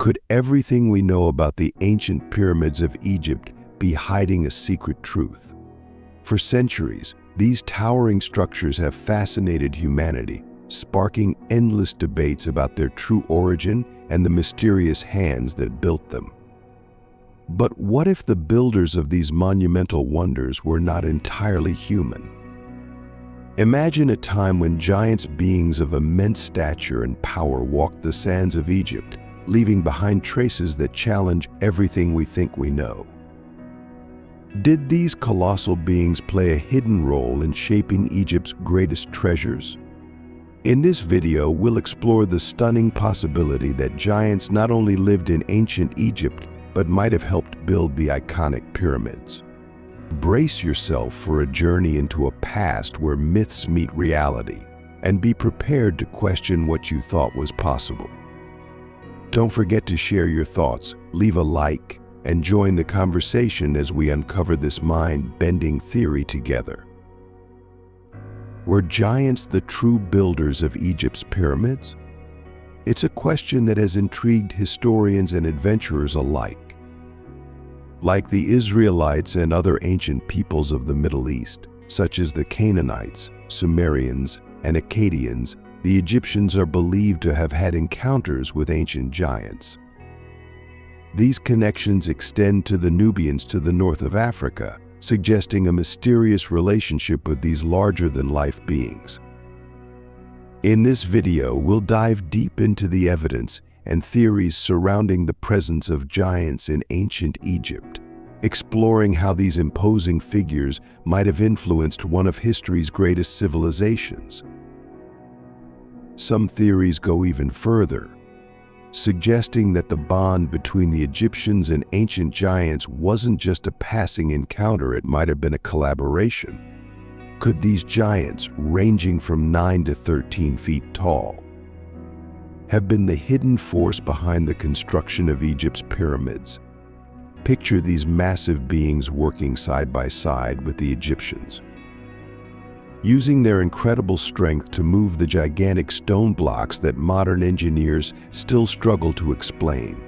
Could everything we know about the ancient pyramids of Egypt be hiding a secret truth? For centuries, these towering structures have fascinated humanity, sparking endless debates about their true origin and the mysterious hands that built them. But what if the builders of these monumental wonders were not entirely human? Imagine a time when giants, beings of immense stature and power, walked the sands of Egypt, leaving behind traces that challenge everything we think we know. Did these colossal beings play a hidden role in shaping Egypt's greatest treasures? In this video, we'll explore the stunning possibility that giants not only lived in ancient Egypt, but might have helped build the iconic pyramids. Brace yourself for a journey into a past where myths meet reality, and be prepared to question what you thought was possible. Don't forget to share your thoughts, leave a like, and join the conversation as we uncover this mind-bending theory together. Were giants the true builders of Egypt's pyramids? It's a question that has intrigued historians and adventurers alike. Like the Israelites and other ancient peoples of the Middle East, such as the Canaanites, Sumerians, and Akkadians, the Egyptians are believed to have had encounters with ancient giants. These connections extend to the Nubians to the north of Africa, suggesting a mysterious relationship with these larger-than-life beings. In this video, we'll dive deep into the evidence and theories surrounding the presence of giants in ancient Egypt, exploring how these imposing figures might have influenced one of history's greatest civilizations. Some theories go even further, suggesting that the bond between the Egyptians and ancient giants wasn't just a passing encounter, it might have been a collaboration. Could these giants, ranging from 9 to 13 feet tall, have been the hidden force behind the construction of Egypt's pyramids? Picture these massive beings working side by side with the Egyptians, using their incredible strength to move the gigantic stone blocks that modern engineers still struggle to explain.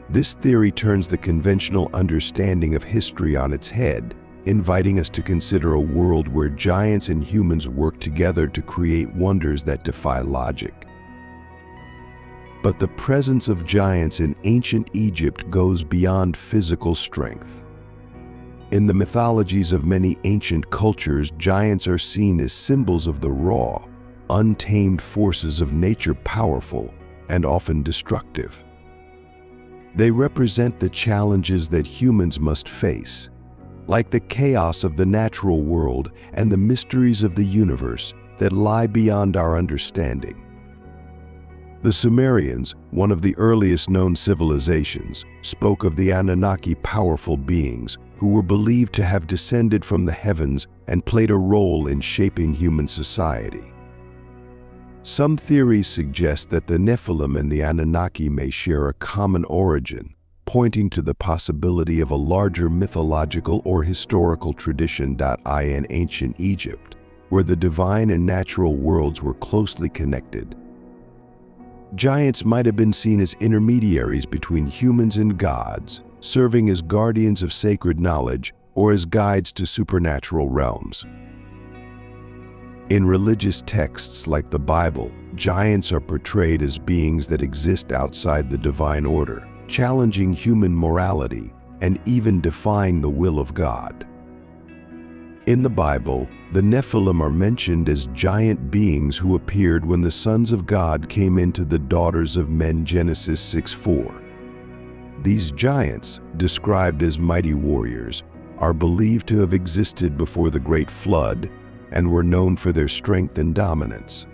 This theory turns the conventional understanding of history on its head, inviting us to consider a world where giants and humans work together to create wonders that defy logic. But the presence of giants in ancient Egypt goes beyond physical strength. In the mythologies of many ancient cultures, giants are seen as symbols of the raw, untamed forces of nature, powerful and often destructive. They represent the challenges that humans must face, like the chaos of the natural world and the mysteries of the universe that lie beyond our understanding. The Sumerians, one of the earliest known civilizations, spoke of the Anunnaki, powerful beings who were believed to have descended from the heavens and played a role in shaping human society. Some theories suggest that the Nephilim and the Anunnaki may share a common origin, pointing to the possibility of a larger mythological or historical tradition in ancient Egypt, where the divine and natural worlds were closely connected. Giants might have been seen as intermediaries between humans and gods, serving as guardians of sacred knowledge or as guides to supernatural realms. In religious texts like the Bible, giants are portrayed as beings that exist outside the divine order, challenging human morality and even defying the will of God. In the Bible, the Nephilim are mentioned as giant beings who appeared when the sons of God came into the daughters of men, Genesis 6:4. These giants, described as mighty warriors, are believed to have existed before the Great Flood and were known for their strength and dominance.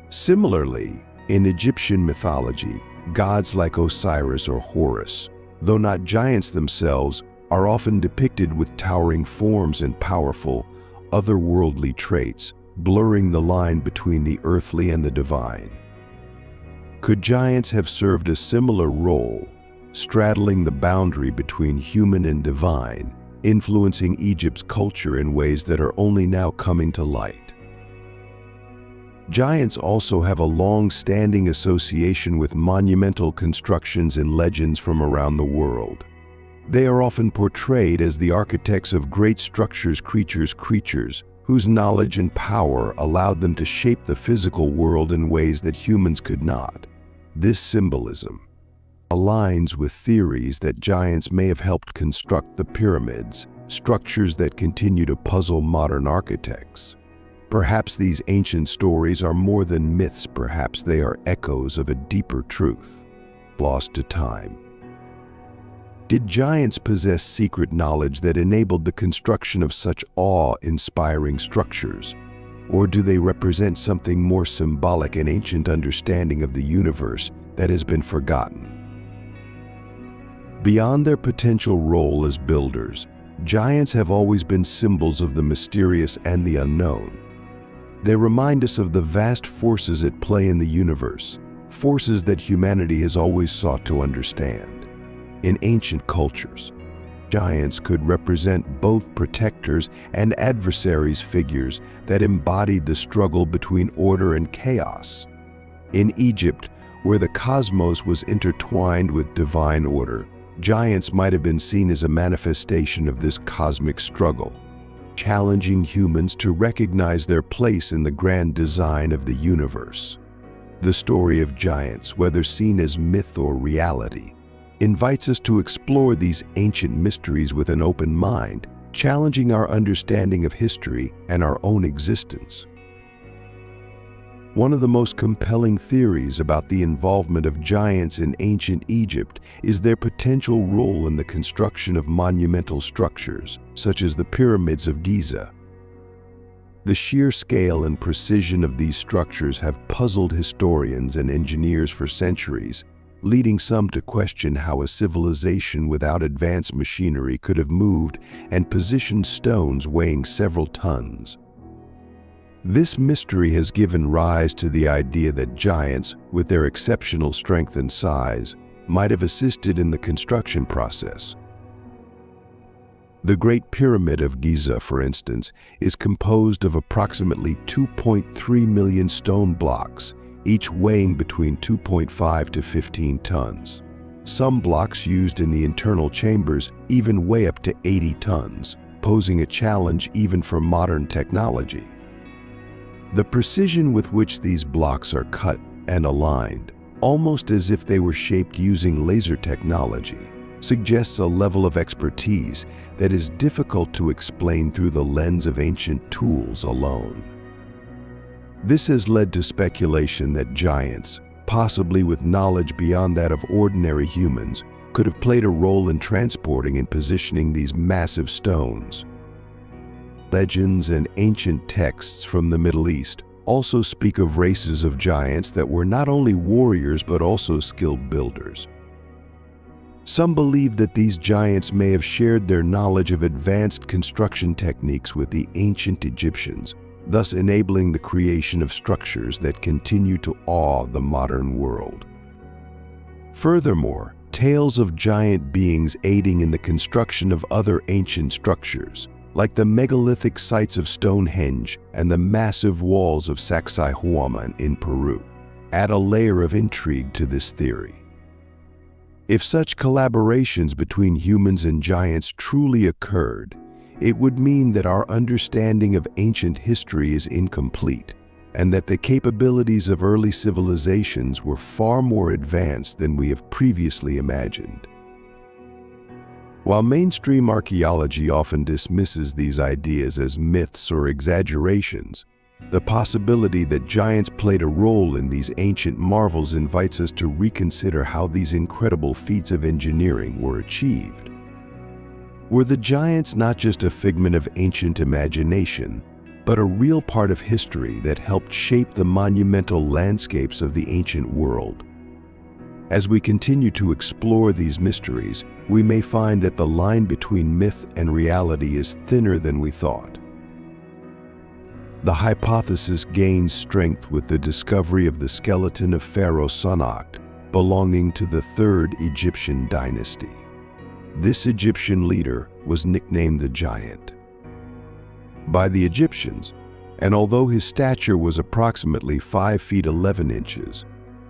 Similarly, in Egyptian mythology, gods like Osiris or Horus, though not giants themselves, are often depicted with towering forms and powerful, otherworldly traits, blurring the line between the earthly and the divine. Could giants have served a similar role, straddling the boundary between human and divine, influencing Egypt's culture in ways that are only now coming to light? Giants also have a long-standing association with monumental constructions and legends from around the world. They are often portrayed as the architects of great structures, creatures whose knowledge and power allowed them to shape the physical world in ways that humans could not. This symbolism aligns with theories that giants may have helped construct the pyramids, structures that continue to puzzle modern architects. Perhaps these ancient stories are more than myths, perhaps they are echoes of a deeper truth, lost to time. Did giants possess secret knowledge that enabled the construction of such awe-inspiring structures? Or do they represent something more symbolic, an ancient understanding of the universe that has been forgotten? Beyond their potential role as builders, giants have always been symbols of the mysterious and the unknown. They remind us of the vast forces at play in the universe, forces that humanity has always sought to understand. In ancient cultures, giants could represent both protectors and adversaries, figures that embodied the struggle between order and chaos. In Egypt, where the cosmos was intertwined with divine order, giants might have been seen as a manifestation of this cosmic struggle, challenging humans to recognize their place in the grand design of the universe. The story of giants, whether seen as myth or reality, invites us to explore these ancient mysteries with an open mind, challenging our understanding of history and our own existence. One of the most compelling theories about the involvement of giants in ancient Egypt is their potential role in the construction of monumental structures, such as the pyramids of Giza. The sheer scale and precision of these structures have puzzled historians and engineers for centuries, leading some to question how a civilization without advanced machinery could have moved and positioned stones weighing several tons. This mystery has given rise to the idea that giants, with their exceptional strength and size, might have assisted in the construction process. The Great Pyramid of Giza, for instance, is composed of approximately 2.3 million stone blocks, each weighing between 2.5 to 15 tons. Some blocks used in the internal chambers even weigh up to 80 tons, posing a challenge even for modern technology. The precision with which these blocks are cut and aligned, almost as if they were shaped using laser technology, suggests a level of expertise that is difficult to explain through the lens of ancient tools alone. This has led to speculation that giants, possibly with knowledge beyond that of ordinary humans, could have played a role in transporting and positioning these massive stones. Legends and ancient texts from the Middle East also speak of races of giants that were not only warriors but also skilled builders. Some believe that these giants may have shared their knowledge of advanced construction techniques with the ancient Egyptians, thus enabling the creation of structures that continue to awe the modern world. Furthermore, tales of giant beings aiding in the construction of other ancient structures, like the megalithic sites of Stonehenge and the massive walls of Sacsayhuaman in Peru, add a layer of intrigue to this theory. If such collaborations between humans and giants truly occurred, it would mean that our understanding of ancient history is incomplete, and that the capabilities of early civilizations were far more advanced than we have previously imagined. While mainstream archaeology often dismisses these ideas as myths or exaggerations, the possibility that giants played a role in these ancient marvels invites us to reconsider how these incredible feats of engineering were achieved. Were the giants not just a figment of ancient imagination, but a real part of history that helped shape the monumental landscapes of the ancient world? As we continue to explore these mysteries, we may find that the line between myth and reality is thinner than we thought. The hypothesis gains strength with the discovery of the skeleton of Pharaoh Sonakht, belonging to the third Egyptian dynasty. This Egyptian leader was nicknamed the Giant. By the Egyptians, and although his stature was approximately 5 feet 11 inches,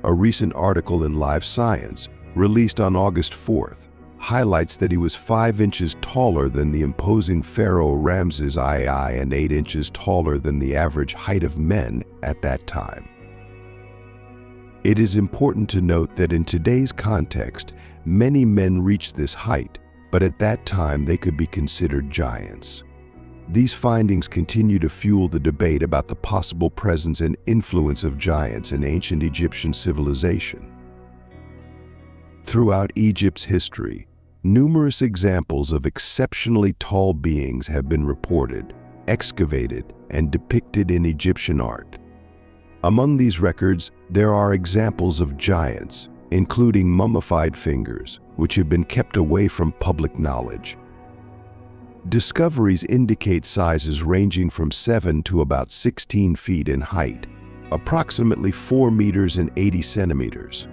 a recent article in Live Science, released on August 4th, highlights that he was 5 inches taller than the imposing pharaoh Ramses II and 8 inches taller than the average height of men at that time. It is important to note that in today's context, many men reach this height, but at that time they could be considered giants. These findings continue to fuel the debate about the possible presence and influence of giants in ancient Egyptian civilization. Throughout Egypt's history, numerous examples of exceptionally tall beings have been reported, excavated, and depicted in Egyptian art. Among these records, there are examples of giants, including mummified fingers, which have been kept away from public knowledge. Discoveries indicate sizes ranging from 7 to about 16 feet in height, approximately 4 meters and 80 centimeters.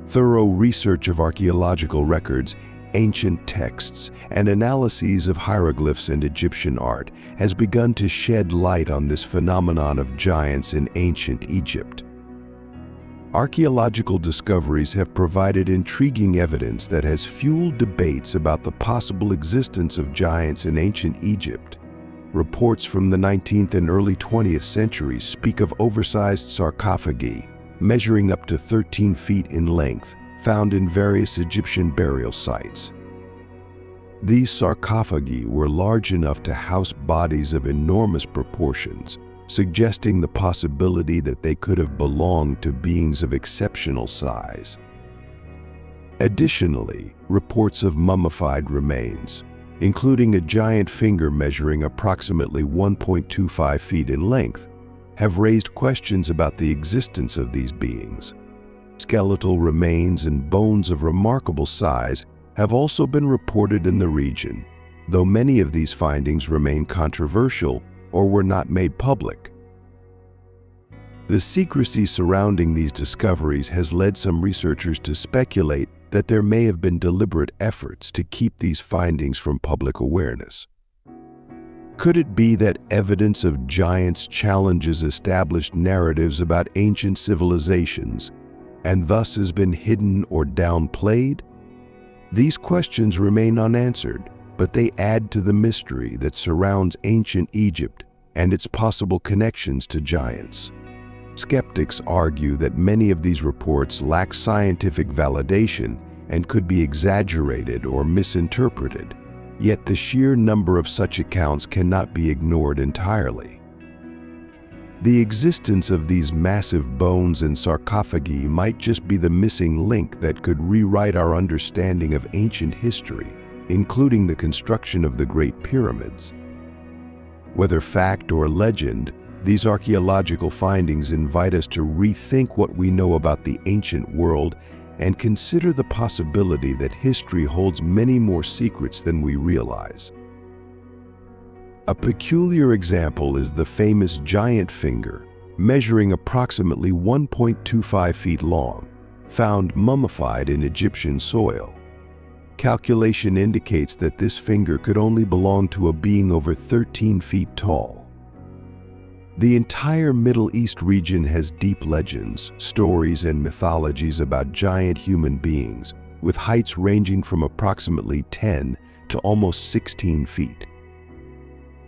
Thorough research of archaeological records, ancient texts, and analyses of hieroglyphs and Egyptian art has begun to shed light on this phenomenon of giants in ancient Egypt. Archaeological discoveries have provided intriguing evidence that has fueled debates about the possible existence of giants in ancient Egypt. Reports from the 19th and early 20th centuries speak of oversized sarcophagi, measuring up to 13 feet in length, found in various Egyptian burial sites. These sarcophagi were large enough to house bodies of enormous proportions, suggesting the possibility that they could have belonged to beings of exceptional size. Additionally, reports of mummified remains, including a giant finger measuring approximately 1.25 feet in length, have raised questions about the existence of these beings. Skeletal remains and bones of remarkable size have also been reported in the region, though many of these findings remain controversial or were not made public. The secrecy surrounding these discoveries has led some researchers to speculate that there may have been deliberate efforts to keep these findings from public awareness. Could it be that evidence of giants challenges established narratives about ancient civilizations and thus has been hidden or downplayed? These questions remain unanswered, but they add to the mystery that surrounds ancient Egypt and its possible connections to giants. Skeptics argue that many of these reports lack scientific validation and could be exaggerated or misinterpreted, yet the sheer number of such accounts cannot be ignored entirely. The existence of these massive bones and sarcophagi might just be the missing link that could rewrite our understanding of ancient history, including the construction of the Great Pyramids. Whether fact or legend, these archaeological findings invite us to rethink what we know about the ancient world and consider the possibility that history holds many more secrets than we realize. A peculiar example is the famous giant finger, measuring approximately 1.25 feet long, found mummified in Egyptian soil. Calculation indicates that this finger could only belong to a being over 13 feet tall. The entire Middle East region has deep legends, stories, and mythologies about giant human beings, with heights ranging from approximately 10 to almost 16 feet.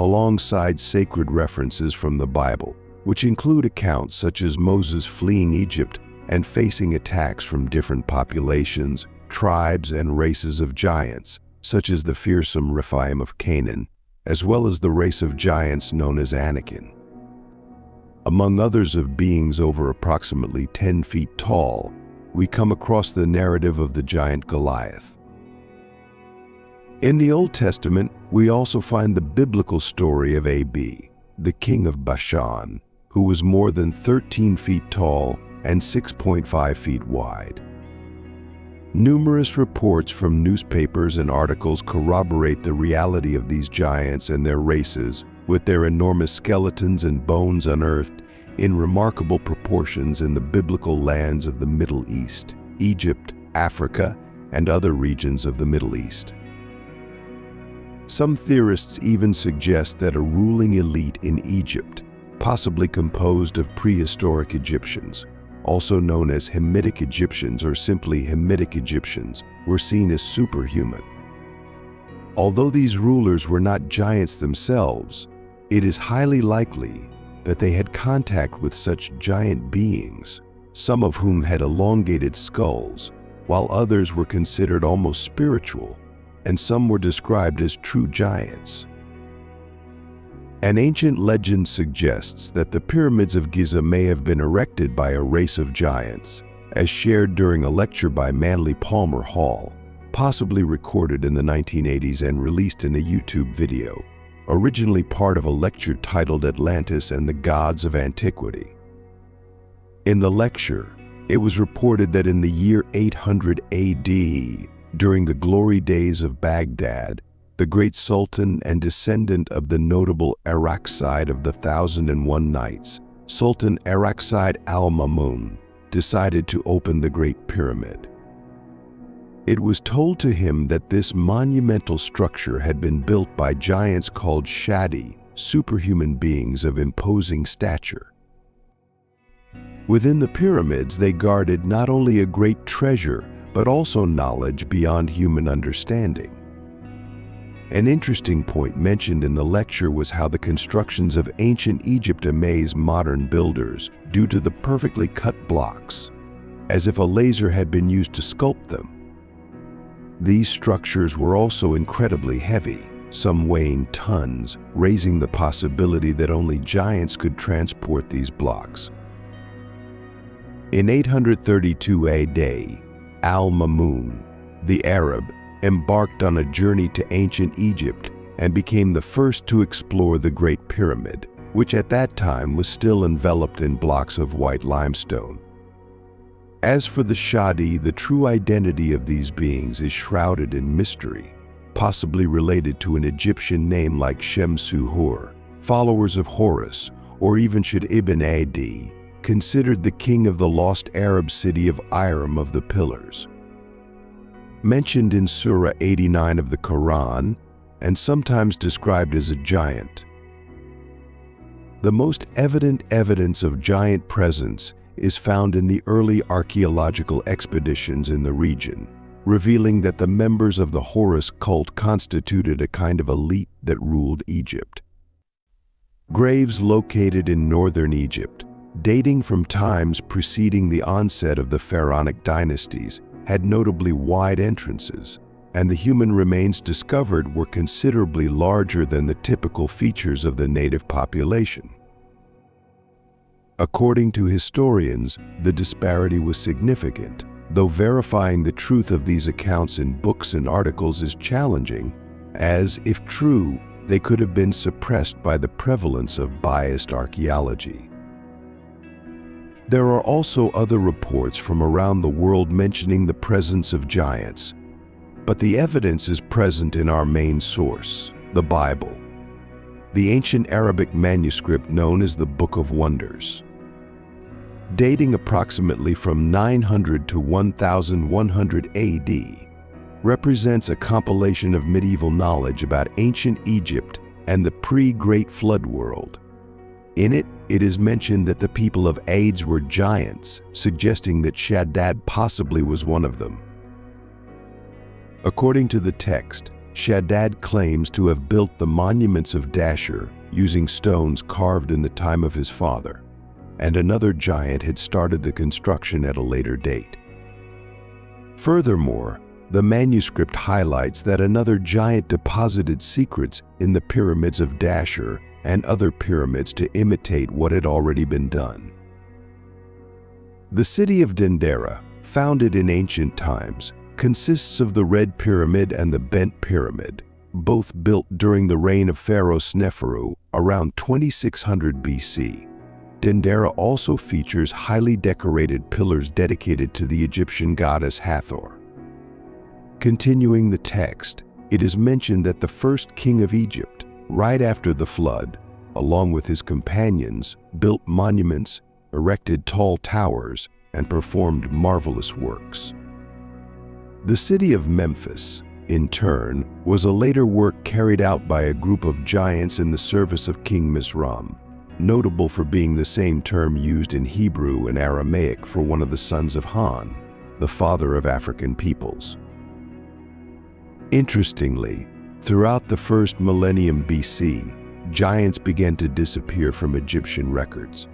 Alongside sacred references from the Bible, which include accounts such as Moses fleeing Egypt and facing attacks from different populations, tribes, and races of giants, such as the fearsome Rephaim of Canaan, as well as the race of giants known as Anakim. Among others of beings over approximately 10 feet tall, we come across the narrative of the giant Goliath. In the Old Testament, we also find the biblical story of Ab, the king of Bashan, who was more than 13 feet tall and 6.5 feet wide. Numerous reports from newspapers and articles corroborate the reality of these giants and their races, with their enormous skeletons and bones unearthed in remarkable proportions in the biblical lands of the Middle East, Egypt, Africa, and other regions of the Middle East. Some theorists even suggest that a ruling elite in Egypt, possibly composed of prehistoric Egyptians, also known as Hamitic Egyptians or simply Hamitic Egyptians, were seen as superhuman. Although these rulers were not giants themselves, it is highly likely that they had contact with such giant beings, some of whom had elongated skulls, while others were considered almost spiritual, and some were described as true giants. An ancient legend suggests that the pyramids of Giza may have been erected by a race of giants, as shared during a lecture by Manly Palmer Hall, possibly recorded in the 1980s and released in a YouTube video, originally part of a lecture titled Atlantis and the Gods of Antiquity. In the lecture, it was reported that in the year 800 AD, during the glory days of Baghdad, the great sultan and descendant of the notable Arakcide of the 1001 Nights, Sultan Arakcide al-Mamun, decided to open the Great Pyramid. It was told to him that this monumental structure had been built by giants called Shadi, superhuman beings of imposing stature. Within the pyramids, they guarded not only a great treasure, but also knowledge beyond human understanding. An interesting point mentioned in the lecture was how the constructions of ancient Egypt amaze modern builders due to the perfectly cut blocks, as if a laser had been used to sculpt them. These structures were also incredibly heavy, some weighing tons, raising the possibility that only giants could transport these blocks. In 832 AD, Al-Mamun, the Arab, embarked on a journey to ancient Egypt and became the first to explore the Great Pyramid, which at that time was still enveloped in blocks of white limestone. As for the Shadi, the true identity of these beings is shrouded in mystery, possibly related to an Egyptian name like Shamsu-Hur, followers of Horus, or even should Ibn Adi, considered the king of the lost Arab city of Iram of the Pillars. Mentioned in Surah 89 of the Quran, and sometimes described as a giant. The most evident evidence of giant presence is found in the early archaeological expeditions in the region, revealing that the members of the Horus cult constituted a kind of elite that ruled Egypt. Graves located in northern Egypt, dating from times preceding the onset of the pharaonic dynasties, had notably wide entrances, and the human remains discovered were considerably larger than the typical features of the native population. According to historians, the disparity was significant, though verifying the truth of these accounts in books and articles is challenging, as, if true, they could have been suppressed by the prevalence of biased archaeology. There are also other reports from around the world mentioning the presence of giants, but the evidence is present in our main source, the Bible, the ancient Arabic manuscript known as the Book of Wonders. Dating approximately from 900 to 1100 AD, represents a compilation of medieval knowledge about ancient Egypt and the pre-Great Flood world. In it, it is mentioned that the people of Ades were giants, suggesting that Shaddad possibly was one of them. According to the text, Shaddad claims to have built the monuments of Dashur using stones carved in the time of his father, and another giant had started the construction at a later date. Furthermore, the manuscript highlights that another giant deposited secrets in the pyramids of Dashur and other pyramids to imitate what had already been done. The city of Dendera, founded in ancient times, consists of the Red Pyramid and the Bent Pyramid, both built during the reign of Pharaoh Sneferu around 2600 BC. Dendera also features highly decorated pillars dedicated to the Egyptian goddess Hathor. Continuing the text, it is mentioned that the first king of Egypt, right after the flood, along with his companions, built monuments, erected tall towers, and performed marvelous works. The city of Memphis, in turn, was a later work carried out by a group of giants in the service of King Misram, notable for being the same term used in Hebrew and Aramaic for one of the sons of Han, the father of African peoples. Interestingly, throughout the first millennium BC, giants began to disappear from Egyptian records.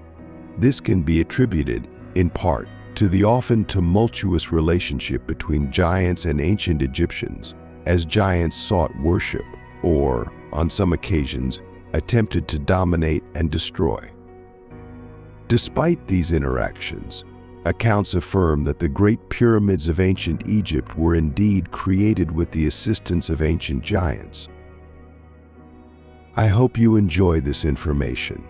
This can be attributed, in part, to the often tumultuous relationship between giants and ancient Egyptians, as giants sought worship or, on some occasions, attempted to dominate and destroy. Despite these interactions, accounts affirm that the Great Pyramids of ancient Egypt were indeed created with the assistance of ancient giants. I hope you enjoy this information.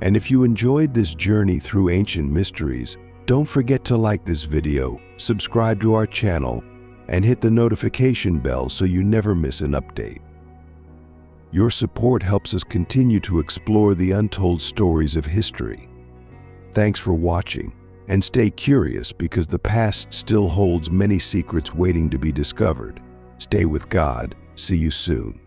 And if you enjoyed this journey through ancient mysteries, don't forget to like this video, subscribe to our channel, and hit the notification bell so you never miss an update. Your support helps us continue to explore the untold stories of history. Thanks for watching, and stay curious because the past still holds many secrets waiting to be discovered. Stay with God. See you soon.